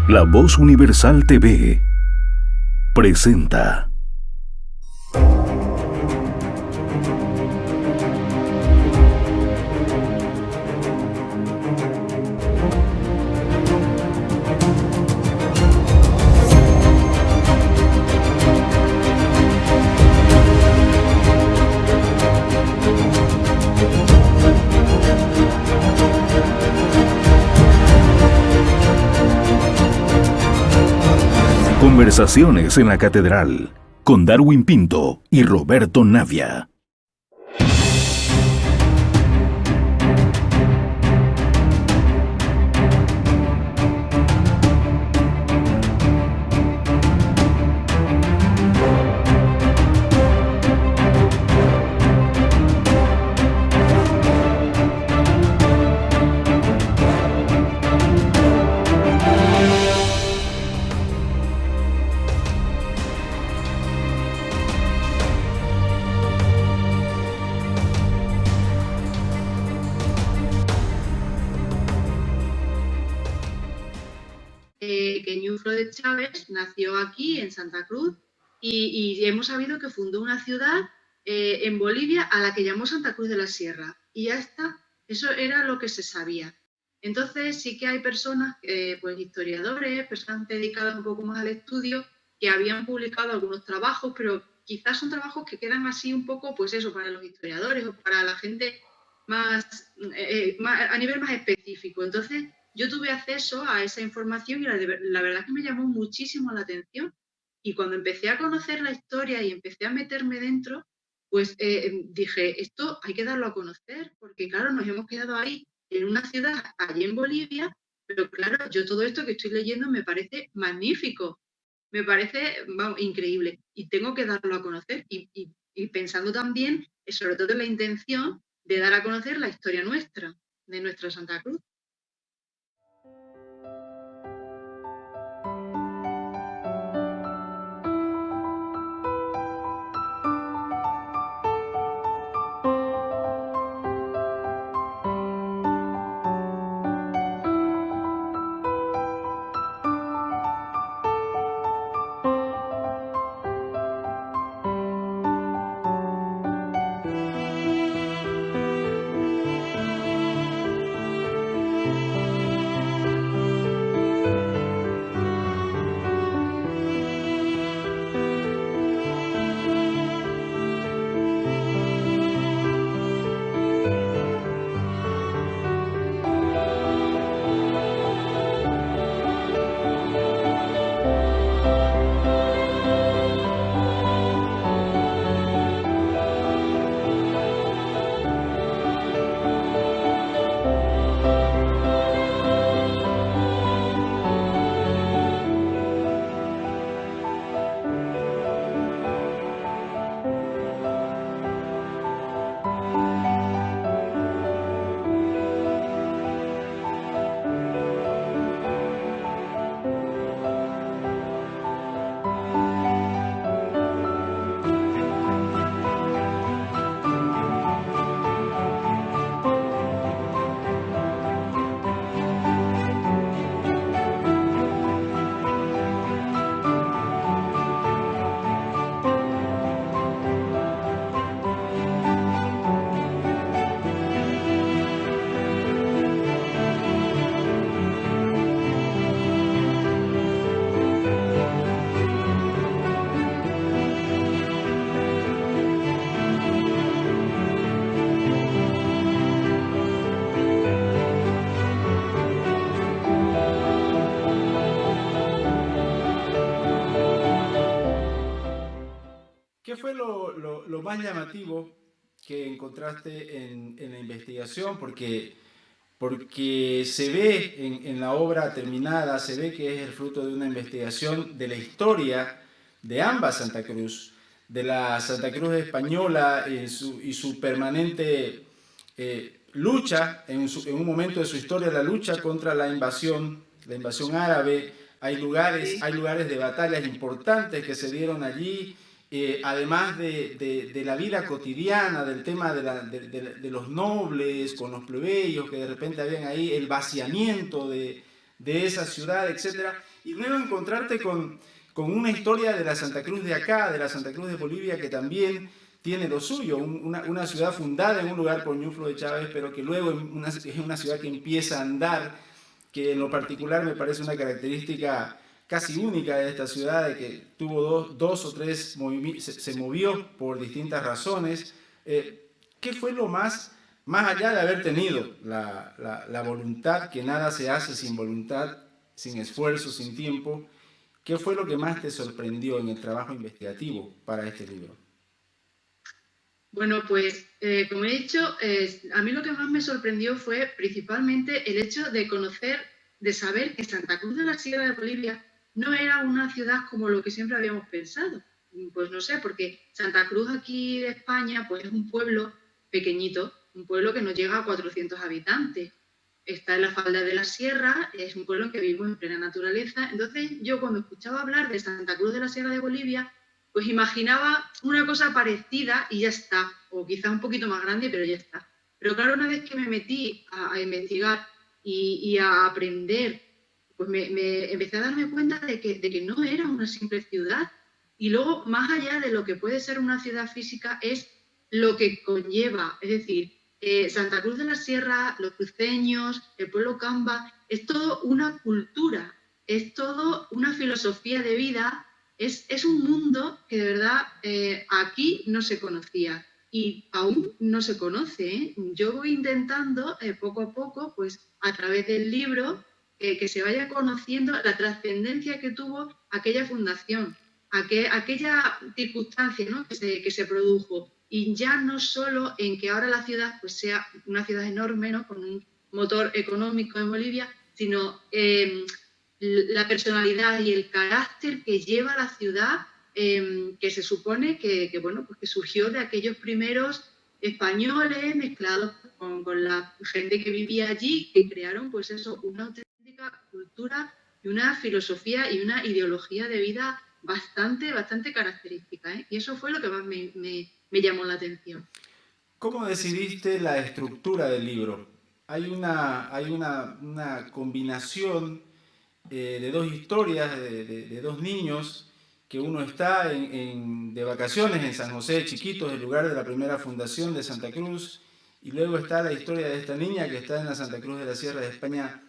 La Voz Universal TV presenta Conversaciones en la Catedral con Darwin Pinto y Roberto Navia. Que Ñuflo de Chávez nació aquí en Santa Cruz y hemos sabido que fundó una ciudad en Bolivia a la que llamó Santa Cruz de la Sierra. Y ya está, eso era lo que se sabía. Entonces sí que hay personas, pues historiadores, personas dedicadas un poco más al estudio, que habían publicado algunos trabajos, pero quizás son trabajos que quedan así un poco, pues eso, para los historiadores o para la gente más a nivel más específico. Entonces yo tuve acceso a esa información y la verdad es que me llamó muchísimo la atención. Y cuando empecé a conocer la historia y empecé a meterme dentro, pues dije, esto hay que darlo a conocer, porque claro, nos hemos quedado ahí en una ciudad, allí en Bolivia, pero claro, yo todo esto que estoy leyendo me parece magnífico, me parece, vamos, increíble, y tengo que darlo a conocer, y pensando también, sobre todo en la intención de dar a conocer la historia nuestra, de nuestra Santa Cruz. ¿Qué fue lo más llamativo que encontraste en la investigación? Porque se ve en la obra terminada, se ve que es el fruto de una investigación de la historia de ambas Santa Cruz, de la Santa Cruz española y su permanente lucha, en un momento de su historia, la lucha contra la invasión árabe. Hay lugares de batallas importantes que se dieron allí. Además de la vida cotidiana, del tema de los nobles con los plebeyos que de repente habían ahí, el vaciamiento de de esa ciudad, etcétera, y luego encontrarte con una historia de la Santa Cruz de acá, de la Santa Cruz de Bolivia, que también tiene lo suyo, una ciudad fundada en un lugar por Ñuflo de Chávez, pero que luego es una ciudad que empieza a andar, que en lo particular me parece una característica casi única de esta ciudad, de que tuvo dos o tres movimientos, se movió por distintas razones. ¿Qué fue lo más allá de haber tenido la voluntad, que nada se hace sin voluntad, sin esfuerzo, sin tiempo? ¿Qué fue lo que más te sorprendió en el trabajo investigativo para este libro? Bueno, pues como he dicho, a mí lo que más me sorprendió fue principalmente el hecho de conocer, de saber que Santa Cruz de la Sierra de Bolivia no era una ciudad como lo que siempre habíamos pensado. Pues no sé, porque Santa Cruz aquí de España pues es un pueblo pequeñito, un pueblo que no llega a 400 habitantes. Está en la falda de la sierra, es un pueblo en que vivimos en plena naturaleza. Entonces yo cuando escuchaba hablar de Santa Cruz de la Sierra de Bolivia, pues imaginaba una cosa parecida y ya está, o quizás un poquito más grande, pero ya está. Pero claro, una vez que me metí a investigar y a aprender, pues me empecé a darme cuenta de que no era una simple ciudad. Y luego, más allá de lo que puede ser una ciudad física, es lo que conlleva. Es decir, Santa Cruz de la Sierra, los cruceños, el pueblo Camba, es todo una cultura, es todo una filosofía de vida, es un mundo que de verdad aquí no se conocía y aún no se conoce. ¿Eh? Yo voy intentando poco a poco, pues a través del libro, que se vaya conociendo la trascendencia que tuvo aquella fundación, aquella circunstancia, ¿no? que se produjo. Y ya no solo en que ahora la ciudad pues, sea una ciudad enorme, ¿no? Con un motor económico en Bolivia, sino la personalidad y el carácter que lleva la ciudad, que se supone bueno, pues que surgió de aquellos primeros españoles mezclados con la gente que vivía allí, que crearon pues eso, una auténtica cultura y una filosofía y una ideología de vida bastante característica. ¿Eh? Y eso fue lo que más me llamó la atención. ¿Cómo decidiste la estructura del libro? Hay una combinación de dos historias de dos niños, que uno está de vacaciones en San José, chiquitos, el lugar de la primera fundación de Santa Cruz, y luego está la historia de esta niña que está en la Santa Cruz de la Sierra de España.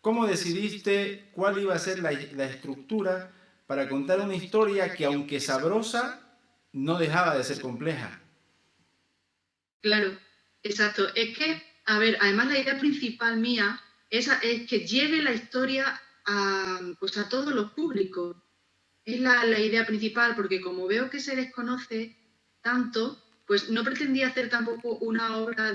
¿Cómo decidiste cuál iba a ser la estructura para contar una historia que, aunque sabrosa, no dejaba de ser compleja? Claro, exacto. Es que, a ver, además la idea principal mía es que llegue la historia pues a todos los públicos. Es la idea principal, porque como veo que se desconoce tanto, pues no pretendía hacer tampoco una obra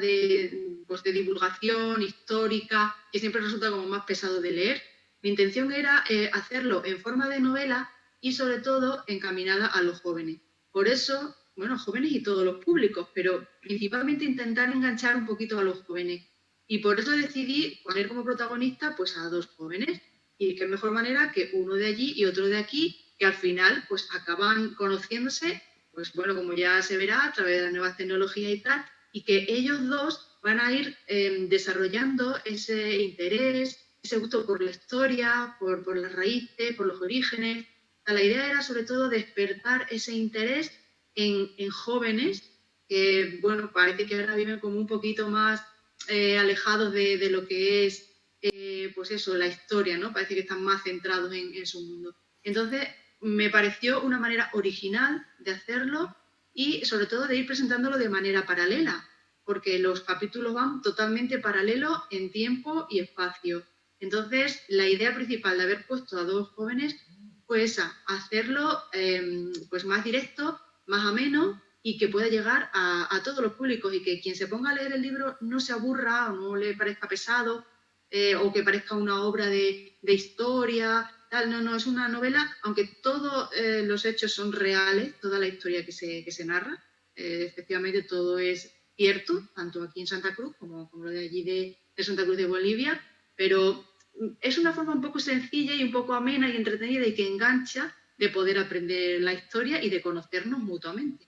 pues de divulgación histórica, que siempre resulta como más pesado de leer. Mi intención era hacerlo en forma de novela y sobre todo encaminada a los jóvenes. Por eso, bueno, jóvenes y todos los públicos, pero principalmente intentar enganchar un poquito a los jóvenes. Y por eso decidí poner como protagonista pues a dos jóvenes. Y qué mejor manera que uno de allí y otro de aquí, que al final pues acaban conociéndose, pues bueno, como ya se verá, a través de las nuevas tecnologías y tal, y que ellos dos van a ir desarrollando ese interés, ese gusto por la historia, por las raíces, por los orígenes. La idea era sobre todo despertar ese interés en jóvenes que, bueno, parece que ahora viven como un poquito más alejados de lo que es pues eso, la historia, ¿no? Parece que están más centrados en su mundo. Entonces, me pareció una manera original de hacerlo y sobre todo de ir presentándolo de manera paralela, porque los capítulos van totalmente paralelos en tiempo y espacio. Entonces, la idea principal de haber puesto a dos jóvenes fue esa, hacerlo pues más directo, más ameno y que pueda llegar a todos los públicos y que quien se ponga a leer el libro no se aburra o no le parezca pesado, o que parezca una obra de historia, tal. No, es una novela, aunque todos los hechos son reales, toda la historia que se narra, efectivamente todo es cierto, tanto aquí en Santa Cruz como lo de allí de Santa Cruz de Bolivia, pero es una forma un poco sencilla y un poco amena y entretenida y que engancha de poder aprender la historia y de conocernos mutuamente.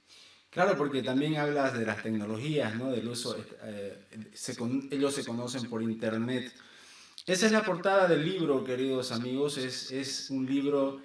Claro, porque también hablas de las tecnologías, ¿no? Del uso, ellos se conocen por internet. Esa es la portada del libro, queridos amigos. Es un libro,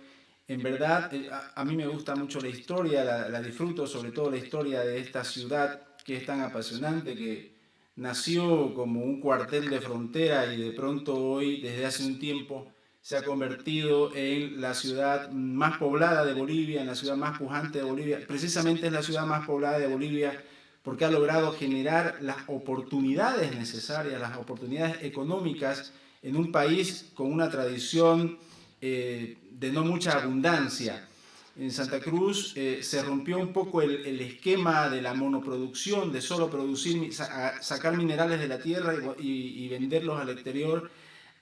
en verdad, a mí me gusta mucho la historia, la disfruto, sobre todo la historia de esta ciudad que es tan apasionante, que nació como un cuartel de frontera y de pronto hoy, desde hace un tiempo, se ha convertido en la ciudad más poblada de Bolivia, en la ciudad más pujante de Bolivia. Precisamente es la ciudad más poblada de Bolivia porque ha logrado generar las oportunidades necesarias, las oportunidades económicas en un país con una tradición de no mucha abundancia. En Santa Cruz se rompió un poco el esquema de la monoproducción, de solo producir, sacar minerales de la tierra y venderlos al exterior.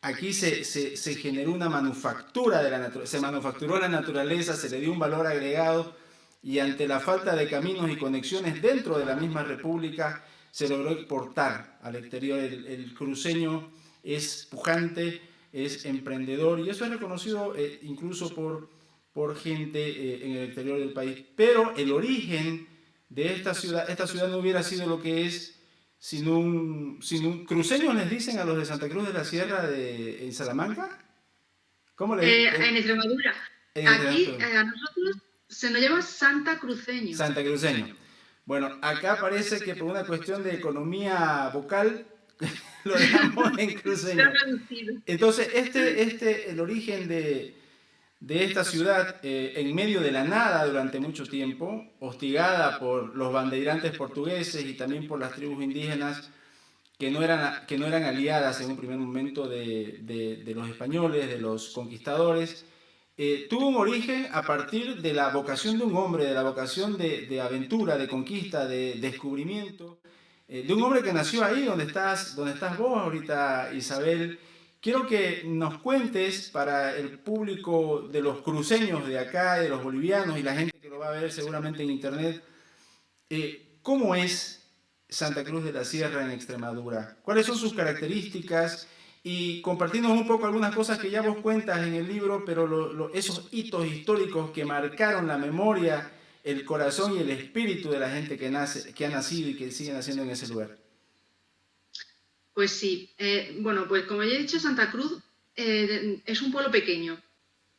Aquí se generó una manufactura de la naturaleza, se manufacturó la naturaleza, se le dio un valor agregado y ante la falta de caminos y conexiones dentro de la misma república se logró exportar al exterior. El cruceño es pujante, es emprendedor y eso es reconocido incluso por gente en el exterior del país. Pero el origen de esta ciudad no hubiera sido lo que es sin un cruceños les dicen a los de Santa Cruz de la Sierra en Salamanca. ¿Cómo le En Extremadura. Aquí a nosotros se nos llama Santa Cruceño. Santa Cruceño. Bueno, acá parece que por una cuestión de economía vocal lo dejamos en cruceño. Entonces, el origen de esta ciudad en medio de la nada durante mucho tiempo, hostigada por los bandeirantes portugueses y también por las tribus indígenas que no eran aliadas en un primer momento de los españoles, de los conquistadores, tuvo un origen a partir de la vocación de un hombre, de la vocación de aventura, de conquista, de descubrimiento, de un hombre que nació ahí donde estás vos ahorita, Isabel. Quiero que nos cuentes para el público de los cruceños de acá, de los bolivianos y la gente que lo va a ver seguramente en internet, ¿cómo es Santa Cruz de la Sierra en Extremadura? ¿Cuáles son sus características? Y compartirnos un poco algunas cosas que ya vos cuentas en el libro, pero esos hitos históricos que marcaron la memoria, el corazón y el espíritu de la gente que ha nacido y que sigue naciendo en ese lugar. Pues sí, bueno, pues como ya he dicho, Santa Cruz es un pueblo pequeño.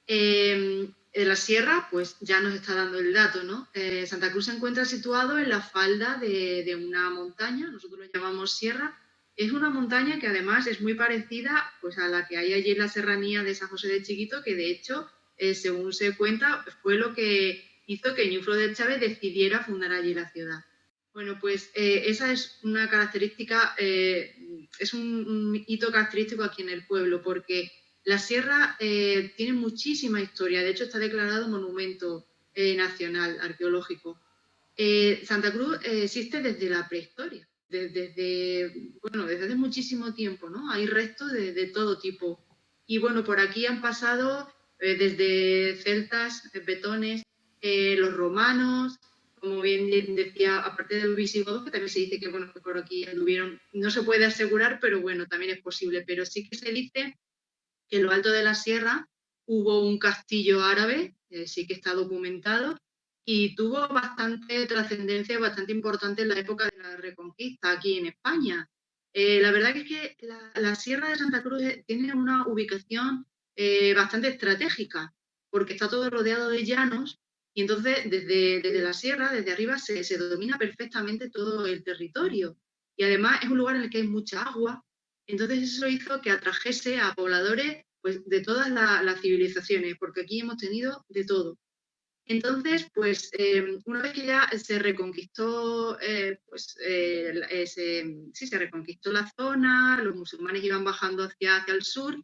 En la sierra, pues ya nos está dando el dato, ¿no? Santa Cruz se encuentra situado en la falda de una montaña, nosotros lo llamamos sierra. Es una montaña que además es muy parecida pues, a la que hay allí en la serranía de San José de Chiquito, que de hecho, según se cuenta, fue lo que hizo que Ñuflo de Chávez decidiera fundar allí la ciudad. Bueno, pues esa es una característica, es un hito característico aquí en el pueblo, porque la sierra tiene muchísima historia, de hecho está declarado monumento nacional arqueológico. Santa Cruz existe desde la prehistoria, desde hace muchísimo tiempo, ¿no? Hay restos de todo tipo. Y bueno, por aquí han pasado desde celtas, betones, los romanos, como bien decía, aparte de los visigodos, que también se dice que, bueno, que por aquí anduvieron, no se puede asegurar, pero bueno, también es posible. Pero sí que se dice que en lo alto de la sierra hubo un castillo árabe, sí que está documentado, y tuvo bastante trascendencia, bastante importante en la época de la Reconquista aquí en España. La verdad es que la Sierra de Santa Cruz tiene una ubicación bastante estratégica, porque está todo rodeado de llanos, y entonces desde la sierra, desde arriba, se domina perfectamente todo el territorio. Y además es un lugar en el que hay mucha agua, entonces eso hizo que atrajese a pobladores pues, de todas las civilizaciones, porque aquí hemos tenido de todo. Entonces, pues una vez que ya se reconquistó, se reconquistó la zona, los musulmanes iban bajando hacia el sur,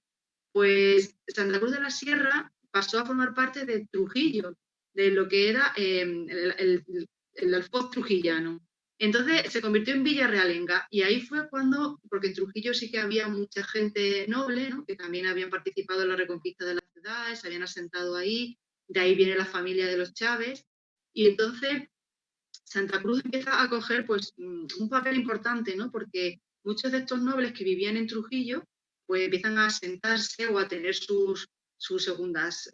pues Santa Cruz de la Sierra pasó a formar parte de Trujillo, de lo que era el alfoz trujillano. Entonces se convirtió en Villa Realenga y ahí fue cuando, porque en Trujillo sí que había mucha gente noble, ¿no? Que también habían participado en la reconquista de la ciudad, se habían asentado ahí, de ahí viene la familia de los Chávez, y entonces Santa Cruz empieza a coger pues, un papel importante, ¿no? Porque muchos de estos nobles que vivían en Trujillo pues empiezan a asentarse o a tener sus segundas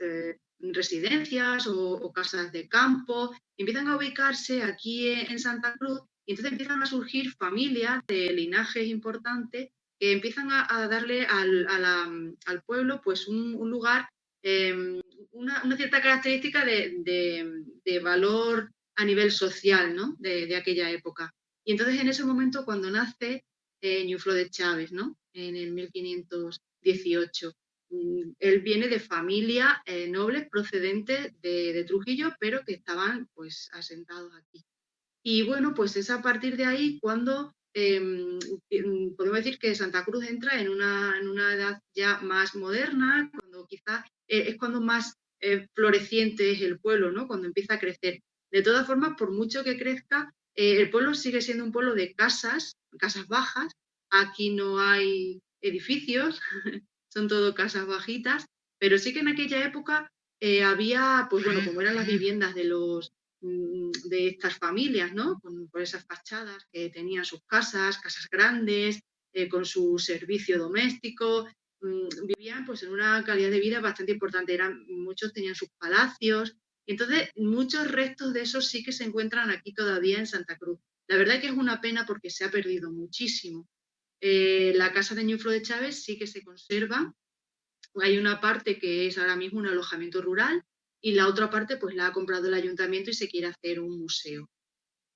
residencias o casas de campo, empiezan a ubicarse aquí en Santa Cruz y entonces empiezan a surgir familias de linajes importantes que empiezan a darle al pueblo pues un lugar, una cierta característica de valor a nivel social, ¿no? de aquella época. Y entonces en ese momento cuando nace Ñuflo de Chaves, ¿no? En el 1518. Él viene de familia nobles procedentes de Trujillo, pero que estaban pues asentados aquí. Y bueno, pues es a partir de ahí cuando podemos decir que Santa Cruz entra en una edad ya más moderna, cuando quizás es cuando más floreciente es el pueblo, ¿no? Cuando empieza a crecer. De todas formas, por mucho que crezca, el pueblo sigue siendo un pueblo de casas bajas. Aquí no hay edificios, son todo casas bajitas, pero sí que en aquella época había, pues bueno, como eran las viviendas de estas familias, ¿no? Por esas fachadas que tenían sus casas grandes, con su servicio doméstico, vivían pues en una calidad de vida bastante importante. Muchos tenían sus palacios, y entonces muchos restos de eso sí que se encuentran aquí todavía en Santa Cruz. La verdad que es una pena porque se ha perdido muchísimo. La casa de Ñuflo de Chaves sí que se conserva. Hay una parte que es ahora mismo un alojamiento rural y la otra parte pues la ha comprado el ayuntamiento y se quiere hacer un museo.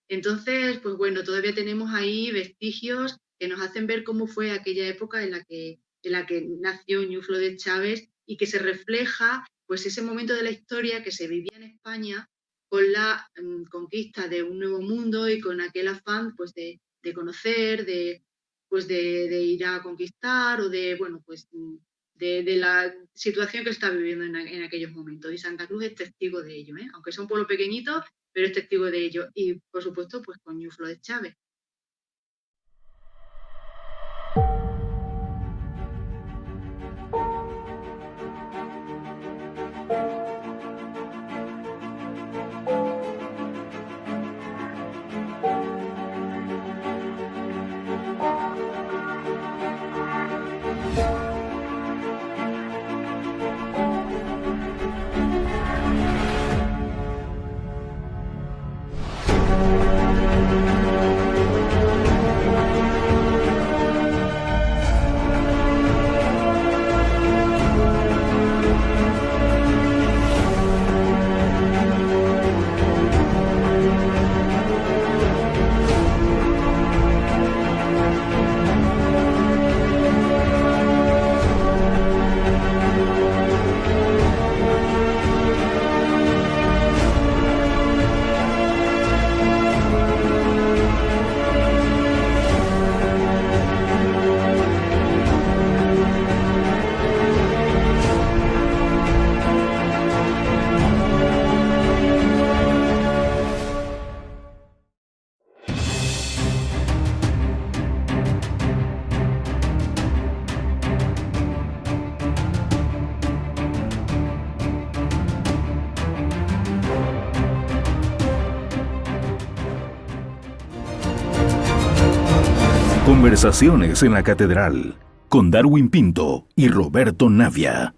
Entonces, pues bueno, todavía tenemos ahí vestigios que nos hacen ver cómo fue aquella época en la que nació Ñuflo de Chaves y que se refleja pues ese momento de la historia que se vivía en España con la conquista de un nuevo mundo y con aquel afán pues de conocer, de ir a conquistar o de, bueno, pues de la situación que está viviendo en aquellos momentos. Y Santa Cruz es testigo de ello, ¿eh? Aunque sea un pueblo pequeñito, pero es testigo de ello. Y, por supuesto, pues con Ñuflo de Chaves. Conversaciones en la Catedral con Darwin Pinto y Roberto Navia.